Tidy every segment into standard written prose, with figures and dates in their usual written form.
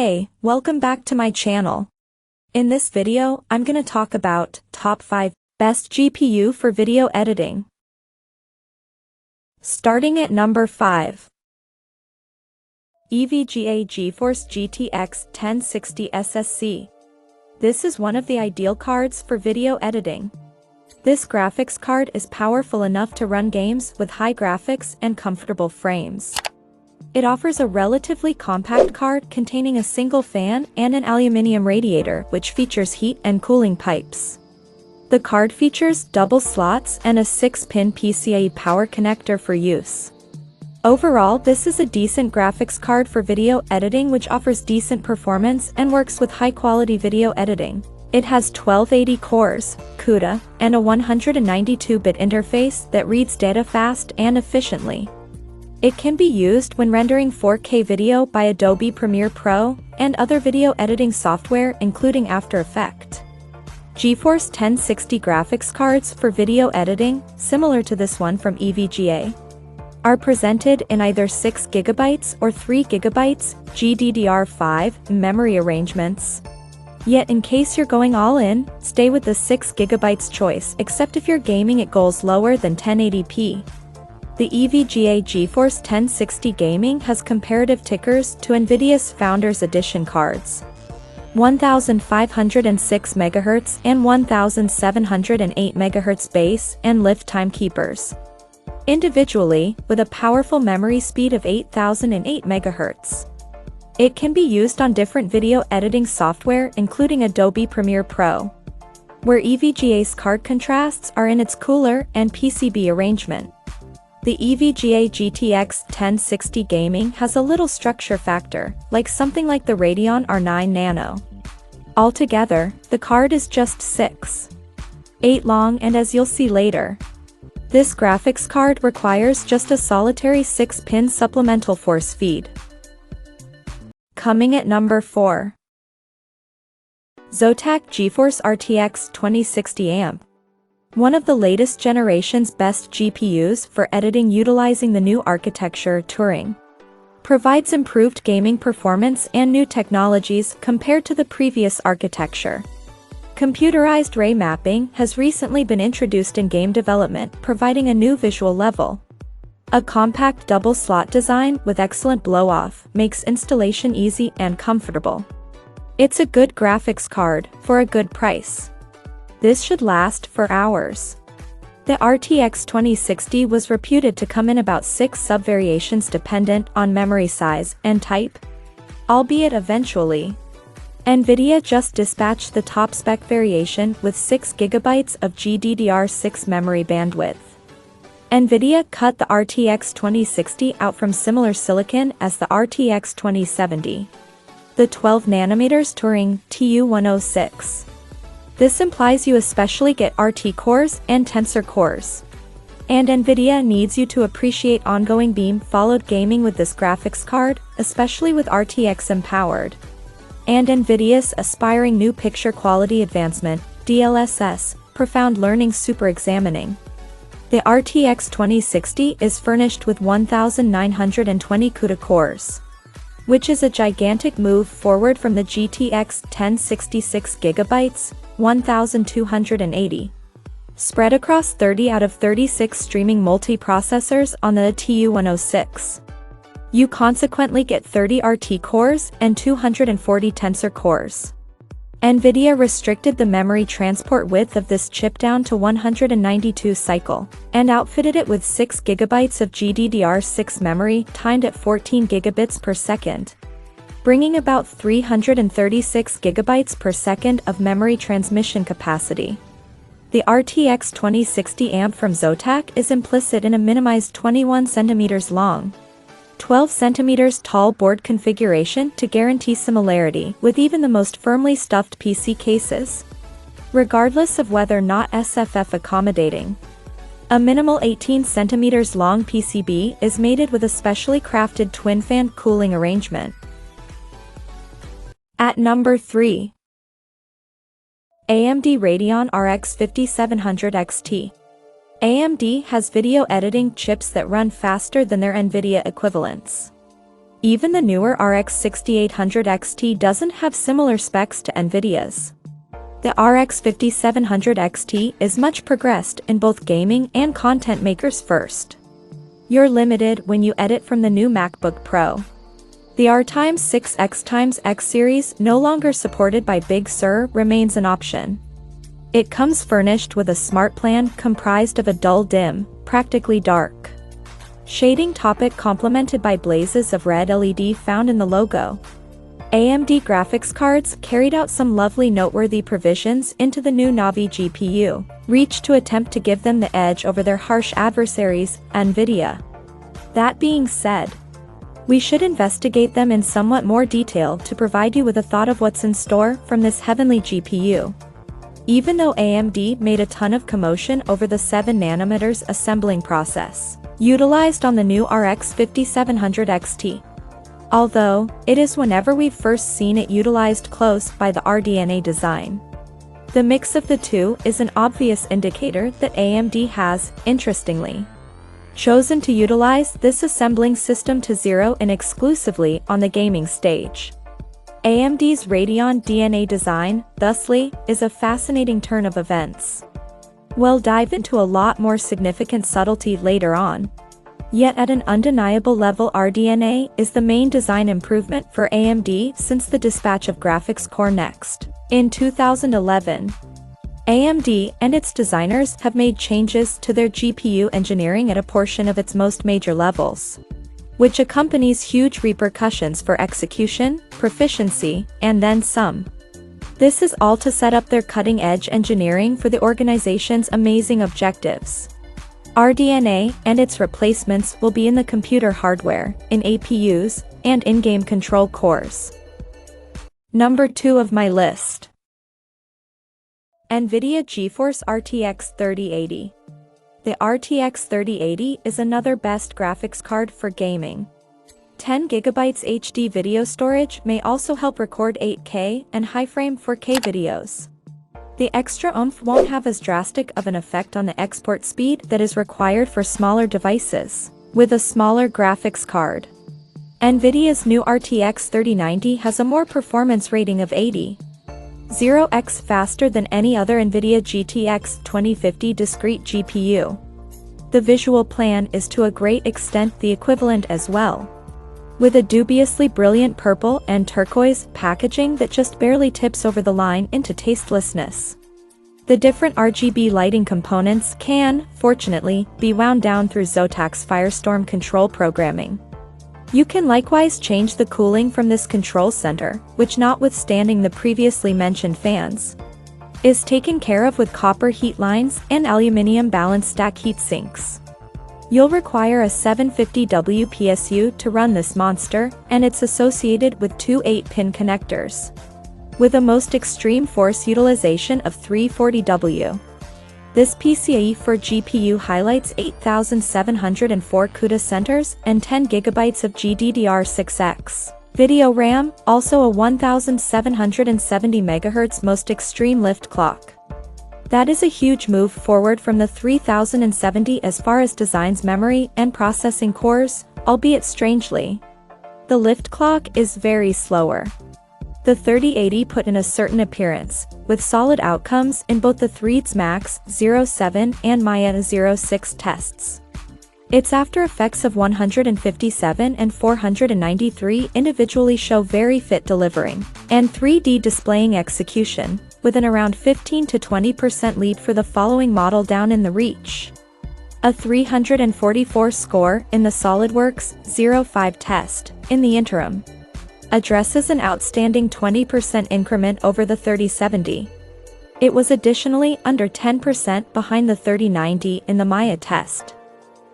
Hey, welcome back to my channel. In this video, I'm gonna talk about top 5 best GPU for video editing. Starting at number 5. EVGA GeForce GTX 1060 SSC. This is one of the ideal cards for video editing. This graphics card is powerful enough to run games with high graphics and comfortable frames. It offers a relatively compact card containing a single fan and an aluminum radiator which features heat and cooling pipes. The card features double slots and a 6-pin PCIe power connector for use. Overall, this is a decent graphics card for video editing which offers decent performance and works with high-quality video editing. It has 1280 cores, CUDA, and a 192-bit interface that reads data fast and efficiently. It can be used when rendering 4K video by Adobe Premiere Pro and other video editing software including After Effects. GeForce 1060 graphics cards for video editing, similar to this one from EVGA, are presented in either 6GB or 3GB GDDR5 memory arrangements. Yet in case you're going all in, stay with the 6GB choice except if you're gaming at goals lower than 1080p. The EVGA GeForce 1060 Gaming has comparative tickers to Nvidia's Founders Edition cards. 1506 MHz and 1708 MHz base and lift timekeepers. Individually, with a powerful memory speed of 8008 MHz. It can be used on different video editing software including Adobe Premiere Pro, where EVGA's card contrasts are in its cooler and PCB arrangement. The EVGA GTX 1060 Gaming has a little structure factor, like something like the Radeon R9 Nano. Altogether, the card is just 6'8" long, and as you'll see later, this graphics card requires just a solitary 6-pin supplemental force feed. Coming at number 4. Zotac GeForce RTX 2060 AMP. One of the latest generation's best GPUs for editing utilizing the new architecture Turing. Provides improved gaming performance and new technologies compared to the previous architecture. Computerized ray mapping has recently been introduced in game development, providing a new visual level. A compact double slot design with excellent blow-off makes installation easy and comfortable. It's a good graphics card for a good price. This should last for hours. The RTX 2060 was reputed to come in about 6 sub-variations dependent on memory size and type, albeit eventually. Nvidia just dispatched the top-spec variation with 6GB of GDDR6 memory bandwidth. Nvidia cut the RTX 2060 out from similar silicon as the RTX 2070. The 12nm Turing TU106. This implies you especially get RT cores and Tensor cores. And Nvidia needs you to appreciate ongoing beam-followed gaming with this graphics card, especially with RTX empowered. And Nvidia's aspiring new picture quality advancement, DLSS, profound learning super examining. The RTX 2060 is furnished with 1920 CUDA cores, which is a gigantic move forward from the GTX 1066 GB, 1280. Spread across 30 out of 36 streaming multiprocessors on the TU106. You consequently get 30 RT cores and 240 Tensor cores. Nvidia restricted the memory transport width of this chip down to 192 cycle, and outfitted it with 6GB of GDDR6 memory timed at 14 gigabits per second, bringing about 336 GB per second of memory transmission capacity. The RTX 2060 AMP from Zotac is implicit in a minimized 21 cm long, 12 cm tall board configuration to guarantee similarity with even the most firmly stuffed PC cases, regardless of whether or not SFF accommodating. A minimal 18 cm long PCB is mated with a specially crafted twin-fan cooling arrangement. At number 3. AMD Radeon RX 5700 XT. AMD has video editing chips that run faster than their Nvidia equivalents. Even the newer RX 6800 XT doesn't have similar specs to Nvidia's. The RX 5700 XT is much progressed in both gaming and content makers first. You're limited when you edit from the new MacBook Pro. The R6X series, no longer supported by Big Sur, remains an option. It comes furnished with a smart plan comprised of a dull dim, practically dark shading topic complemented by blazes of red LED found in the logo. AMD graphics cards carried out some lovely noteworthy provisions into the new Navi GPU, reach to attempt to give them the edge over their harsh adversaries, Nvidia. That being said, we should investigate them in somewhat more detail to provide you with a thought of what's in store from this heavenly GPU. Even though AMD made a ton of commotion over the 7nm assembling process utilized on the new RX 5700 XT. Although, it is whenever we've first seen it utilized close by the RDNA design. The mix of the two is an obvious indicator that AMD has, interestingly, chosen to utilize this assembling system to zero in exclusively on the gaming stage. AMD's Radeon DNA design, thusly, is a fascinating turn of events. We'll dive into a lot more significant subtlety later on. Yet at an undeniable level, RDNA is the main design improvement for AMD since the dispatch of Graphics Core Next. In 2011, AMD and its designers have made changes to their GPU engineering at a portion of its most major levels, which accompanies huge repercussions for execution, proficiency, and then some. This is all to set up their cutting-edge engineering for the organization's amazing objectives. RDNA and its replacements will be in the computer hardware, in APUs, and in-game control cores. Number 2 of my list. Nvidia GeForce RTX 3080. The RTX 3080 is another best graphics card for gaming. 10GB HD video storage may also help record 8K and high-frame 4K videos. The extra oomph won't have as drastic of an effect on the export speed that is required for smaller devices with a smaller graphics card. Nvidia's new RTX 3090 has a more performance rating of 80.0x faster than any other Nvidia GTX 2050 discrete GPU. The visual plan is to a great extent the equivalent as well, with a dubiously brilliant purple and turquoise packaging that just barely tips over the line into tastelessness. The different RGB lighting components can, fortunately, be wound down through Zotac's Firestorm control programming. You can likewise change the cooling from this control center, which, notwithstanding the previously mentioned fans, is taken care of with copper heat lines and aluminum balance stack heat sinks. You'll require a 750W PSU to run this monster, and it's associated with two 8-pin connectors, with a most extreme force utilization of 340W. This PCIe for GPU highlights 8,704 CUDA centers and 10GB of GDDR6X video RAM, also a 1,770 MHz most extreme lift clock. That is a huge move forward from the 3070 as far as design's memory and processing cores, albeit strangely, the lift clock is very slower. The 3080 put in a certain appearance, with solid outcomes in both the Threads Max 07 and Maya 06 tests. Its after effects of 157 and 493 individually show very fit delivering and 3D displaying execution, with an around 15 to 20% lead for the following model down in the reach. A 344 score in the SolidWorks 05 test, in the interim, addresses an outstanding 20% increment over the 3070. It was additionally under 10% behind the 3090 in the Maya test,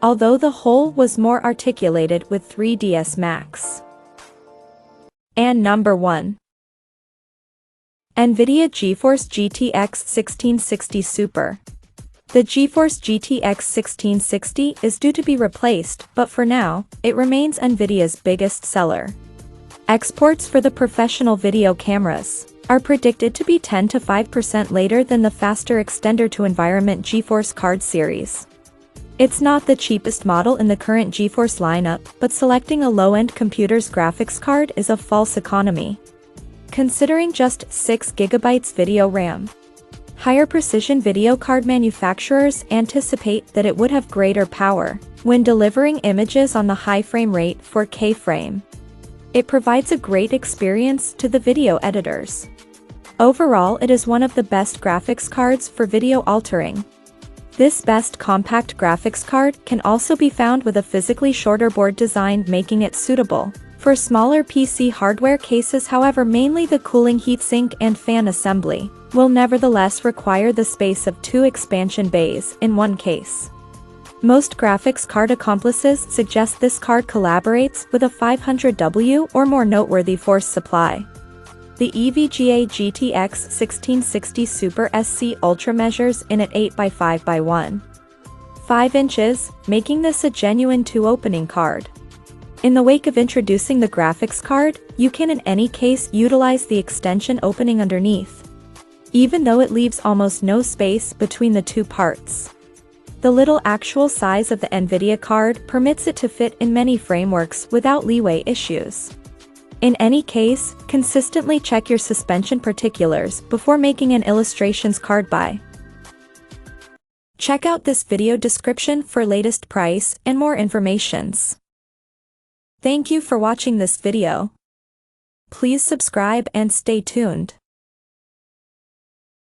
although the whole was more articulated with 3ds Max. And number 1. Nvidia GeForce GTX 1660 Super. The GeForce GTX 1660 is due to be replaced, but for now, it remains Nvidia's biggest seller. Exports for the professional video cameras are predicted to be 10 to 5% later than the faster extender to environment GeForce card series. It's not the cheapest model in the current GeForce lineup, but selecting a low-end computer's graphics card is a false economy. Considering just 6GB video RAM. Higher precision video card manufacturers anticipate that it would have greater power when delivering images on the high frame rate 4K frame. It provides a great experience to the video editors. Overall, it is one of the best graphics cards for video altering. This best compact graphics card can also be found with a physically shorter board design, making it suitable for smaller PC hardware cases. However, mainly the cooling heatsink and fan assembly will nevertheless require the space of 2 expansion bays in one case. Most graphics card accomplices suggest this card collaborates with a 500W or more noteworthy force supply. The EVGA GTX 1660 Super SC Ultra measures in at 8x5x1.5 inches, making this a genuine 2-opening card. In the wake of introducing the graphics card, you can in any case utilize the extension opening underneath, even though it leaves almost no space between the two parts. The little actual size of the Nvidia card permits it to fit in many frameworks without leeway issues. In any case, consistently check your suspension particulars before making an illustrations card buy. Check out this video description for latest price and more informations. Thank you for watching this video. Please subscribe and stay tuned.